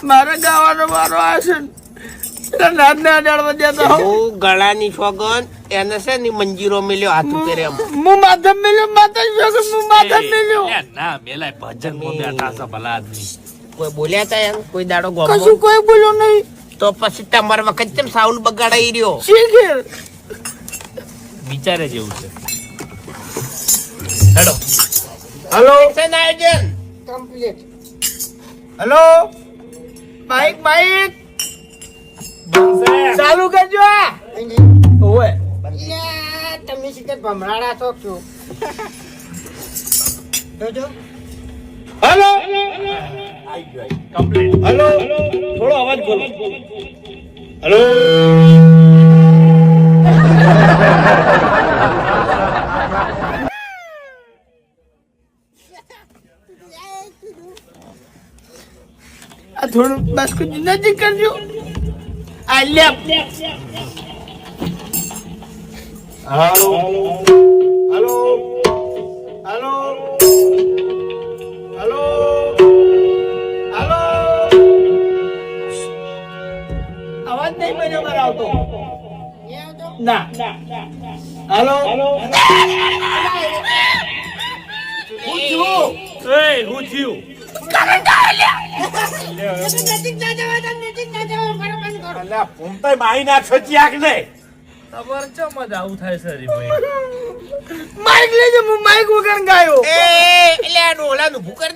મારે ગાવાનો વારો આવશે નાના અડાડવા જતા ગળાની સોગન એને છે ને મંજીરો મેલ્યો હાથ ઉપર એમ હું માથા મેલ્યો માતા સોગન હું માથા મેલ્યો ના મેલાય ભજન માં બેઠા છે ભલા આદમી કોઈ બોલ્યા તા એમ કોઈ દાડો ગોમો કશું કોઈ બોલ્યો નહીં તો પછી તમારા વખત કેમ સાઉન્ડ બગાડાઈ રહ્યો શીખેર વિચારે જેવું છે હેડો હેલો આયોજન કમ્પ્લીટ હેલો માઈક માઈક ચાલુ કરજો ઓએ તમે સીધે ભમરાડા છો શું જોજો હેલો કમ્પ્લીટ હેલો થોડો અવાજ બોલો હેલો આ થોડું બસ કુછ નજીક કરજો આ લેપ hello hello hello hello hello અવાજ નહીં બરાબર આવતો ના હેલો હું થયું તમારે ચમ જ આવું થાય છે હરીભાઈ માઈક લેજો હું માઈક વગર ગાયો એટલે આ ડોલાનું ભૂકર